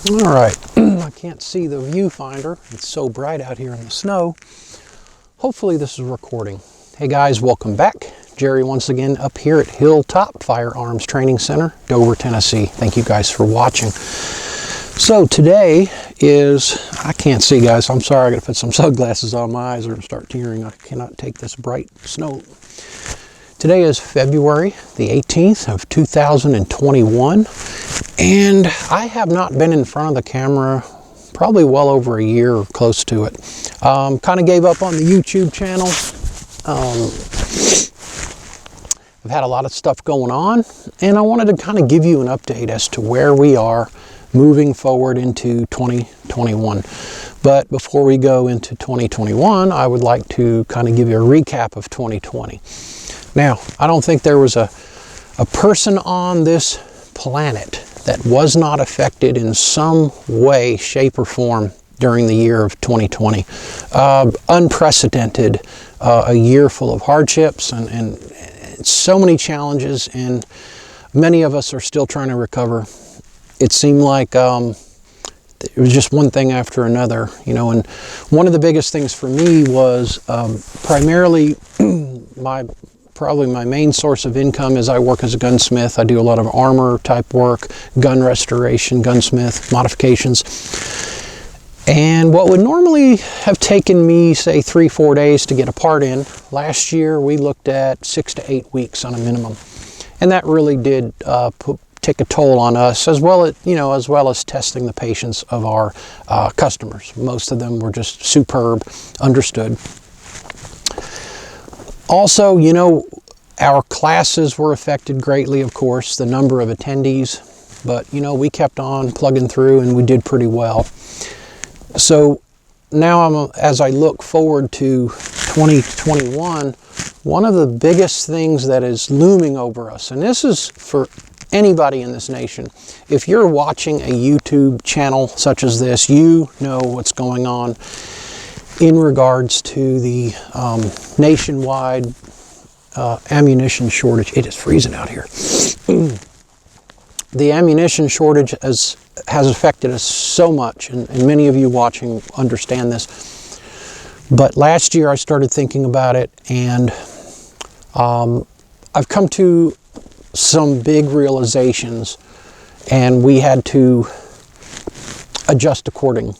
All right, I can't see the viewfinder. It's so bright out here in the snow. Hopefully this is recording. Hey guys, welcome back. Jerry once again up here at Hilltop Firearms Training Center, Dover, Tennessee. Thank you guys for watching. So today is, I can't see guys, I'm sorry, I gotta put some sunglasses on, my eyes are gonna start tearing. I cannot take this bright snow. Today is February the 18th of 2021, and I have not been in front of the camera probably well over a year or close to it. Kind of gave up on the YouTube channel. I've had a lot of stuff going on, and I wanted to kind of give you an update as to where we are moving forward into 2021. But before we go into 2021, I would like to kind of give you a recap of 2020. Now, I don't think there was a person on this planet that was not affected in some way, shape, or form during the year of 2020. Unprecedented, a year full of hardships and so many challenges, and many of us are still trying to recover. It seemed like it was just one thing after another, you know, and one of the biggest things for me was primarily probably my main source of income is I work as a gunsmith. I do a lot of armor type work, gun restoration, gunsmith modifications. And what would normally have taken me, say, 3-4 days to get a part in, last year we looked at 6 to 8 weeks on a minimum. And that really did take a toll on us, as well as testing the patience of our customers. Most of them were just superb, understood. Also, you know, our classes were affected greatly, of course, the number of attendees, but, you know, we kept on plugging through and we did pretty well. So now as I look forward to 2021, one of the biggest things that is looming over us, and this is for anybody in this nation, if you're watching a YouTube channel such as this, you know what's going on in regards to the nationwide ammunition shortage. It is freezing out here. The ammunition shortage has affected us so much, and many of you watching understand this. But last year I started thinking about it, and I've come to some big realizations, and we had to adjust accordingly.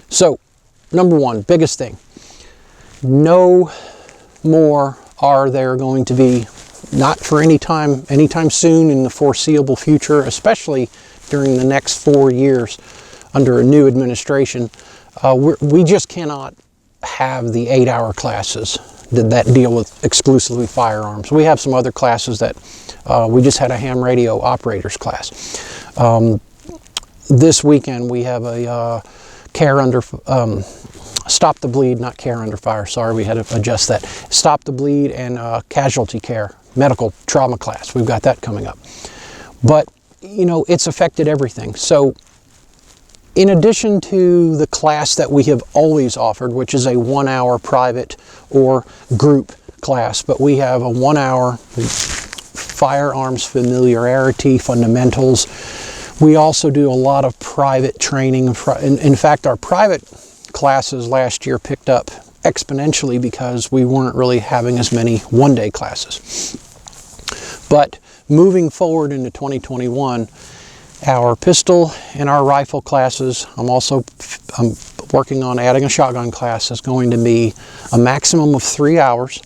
So, number one, biggest thing, no more are there going to be, not for anytime soon in the foreseeable future, especially during the next 4 years under a new administration, we just cannot have the 8-hour classes that deal with exclusively firearms. We have some other classes that we just had a ham radio operators class. This weekend we have a care under stop the bleed, not care under fire, sorry, we had to adjust that. Stop the bleed and casualty care, medical trauma class. We've got that coming up. But, you know, it's affected everything. So in addition to the class that we have always offered, which is a 1-hour private or group class, but we have a 1-hour firearms familiarity fundamentals. We also do a lot of private training. In fact, our private classes last year picked up exponentially because we weren't really having as many one-day classes. But moving forward into 2021, our pistol and our rifle classes, I'm working on adding a shotgun class, is going to be a maximum of 3 hours,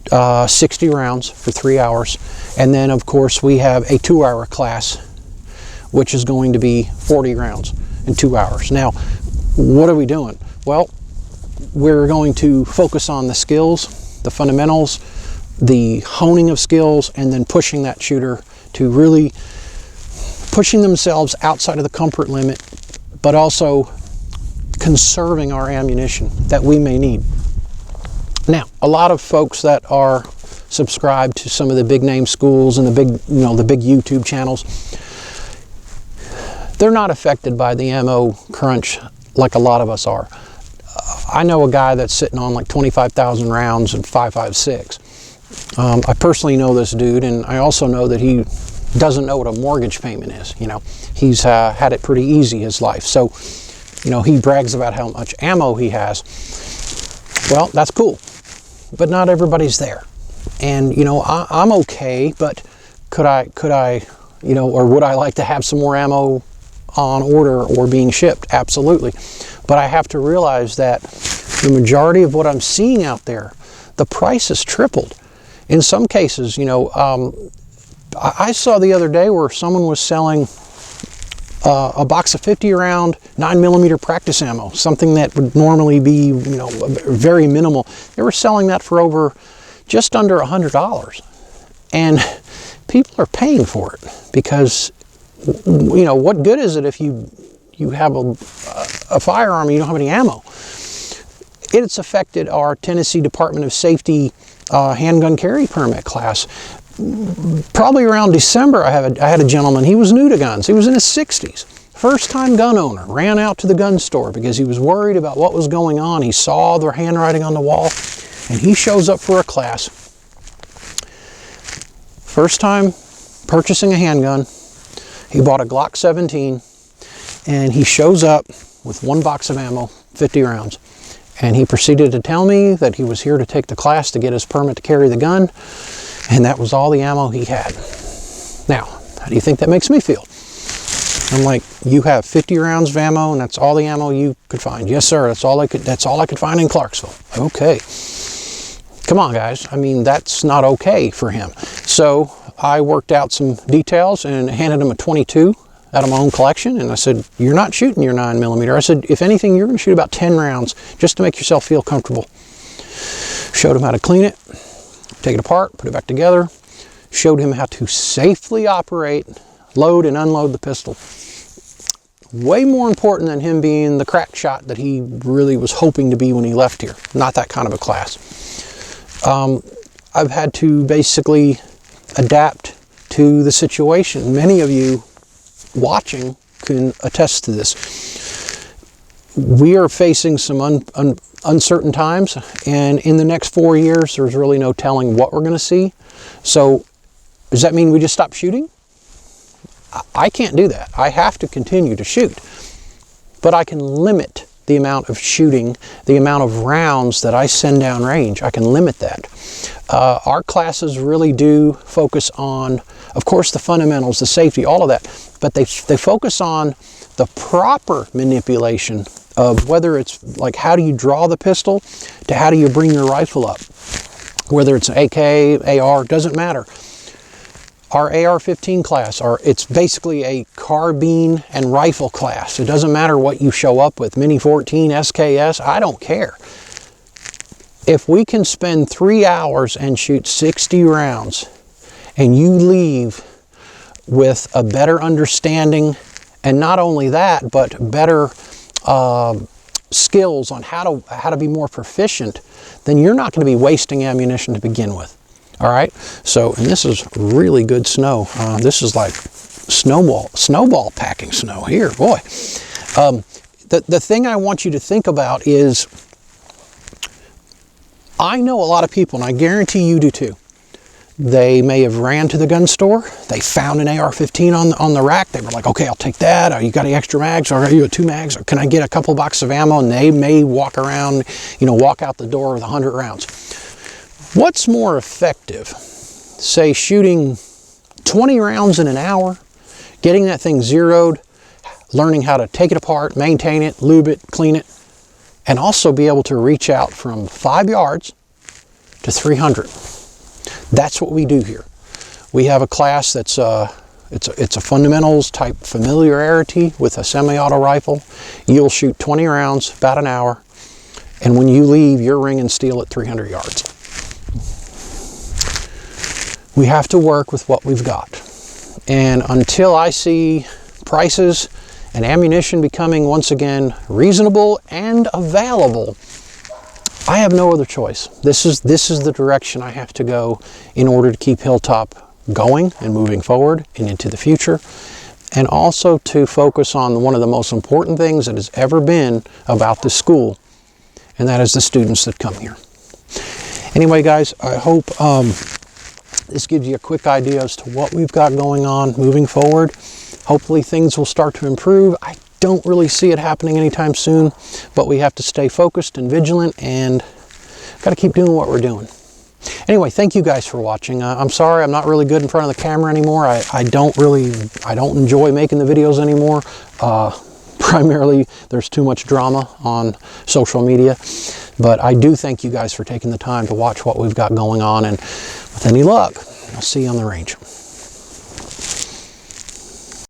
60 rounds for 3 hours. And then of course we have a 2-hour class, which is going to be 40 rounds in 2 hours. Now, what are we doing? Well, we're going to focus on the skills, the fundamentals, the honing of skills, and then pushing that shooter to really pushing themselves outside of the comfort limit, but also conserving our ammunition that we may need. Now, a lot of folks that are subscribed to some of the big name schools and the big YouTube channels, they're not affected by the ammo crunch like a lot of us are. I know a guy that's sitting on like 25,000 rounds and 5.56. I personally know this dude, and I also know that he doesn't know what a mortgage payment is. You know, he's had it pretty easy his life. So, you know, he brags about how much ammo he has. Well, that's cool, but not everybody's there. And, you know, I'm okay, but could I, you know, or would I like to have some more ammo on order or being shipped? Absolutely. But I have to realize that the majority of what I'm seeing out there, the price has tripled. In some cases, you know, I saw the other day where someone was selling a box of 50 round 9mm practice ammo, something that would normally be, you know, very minimal. They were selling that for over just under $100, and people are paying for it because, you know, what good is it if you have a firearm and you don't have any ammo? It's affected our Tennessee Department of Safety handgun carry permit class. Probably around December, I had a gentleman, he was new to guns, he was in his 60s, first time gun owner, ran out to the gun store because he was worried about what was going on. He saw the handwriting on the wall, and he shows up for a class. First time purchasing a handgun, he bought a Glock 17, and he shows up with one box of ammo, 50 rounds. And he proceeded to tell me that he was here to take the class to get his permit to carry the gun, and that was all the ammo he had. Now, how do you think that makes me feel? I'm like, you have 50 rounds of ammo, and that's all the ammo you could find? Yes, sir. That's all I could find in Clarksville. Okay. Come on, guys. I mean, that's not okay for him. So I worked out some details and handed him a 22 out of my own collection, and I said, you're not shooting your 9mm. I said, if anything, you're going to shoot about 10 rounds just to make yourself feel comfortable. Showed him how to clean it, take it apart, put it back together. Showed him how to safely operate, load and unload the pistol. Way more important than him being the crack shot that he really was hoping to be when he left here. Not that kind of a class. I've had to basically adapt to the situation. Many of you watching can attest to this. We are facing some uncertain times, and in the next 4 years, there's really no telling what we're going to see. So does that mean we just stop shooting? I can't do that. I have to continue to shoot, but I can limit the amount of shooting, the amount of rounds that I send down range. I can limit that. Our classes really do focus on, of course, the fundamentals, the safety, all of that, but they focus on the proper manipulation of whether it's like how do you draw the pistol to how do you bring your rifle up. Whether it's an AK, AR, doesn't matter. Our AR-15 class, it's basically a carbine and rifle class. It doesn't matter what you show up with, Mini 14, SKS, I don't care. If we can spend 3 hours and shoot 60 rounds, and you leave with a better understanding, and not only that, but better skills on how to be more proficient, then you're not going to be wasting ammunition to begin with. All right, so, and this is really good snow. This is like snowball packing snow here, boy. The thing I want you to think about is, I know a lot of people, and I guarantee you do too. They may have ran to the gun store, they found an AR-15 on the rack, they were like, okay, I'll take that, or you got any extra mags, or you got 2 mags, or can I get a couple boxes of ammo? And they may walk around, walk out the door with 100 rounds. What's more effective? Say shooting 20 rounds in an hour, getting that thing zeroed, learning how to take it apart, maintain it, lube it, clean it, and also be able to reach out from 5 yards to 300. That's what we do here. We have a class that's it's a fundamentals type familiarity with a semi-auto rifle. You'll shoot 20 rounds, about an hour, and when you leave, you're ringing steel at 300 yards. We have to work with what we've got. And until I see prices and ammunition becoming once again reasonable and available, I have no other choice. This is the direction I have to go in order to keep Hilltop going and moving forward and into the future, and also to focus on one of the most important things that has ever been about this school, and that is the students that come here. Anyway, guys, I hope This gives you a quick idea as to what we've got going on moving forward. Hopefully things will start to improve. I don't really see it happening anytime soon, but we have to stay focused and vigilant and got to keep doing what we're doing. Anyway, thank you guys for watching. I'm sorry I'm not really good in front of the camera anymore. I don't enjoy making the videos anymore. Primarily, there's too much drama on social media. But I do thank you guys for taking the time to watch what we've got going on. And with any luck, I'll see you on the range.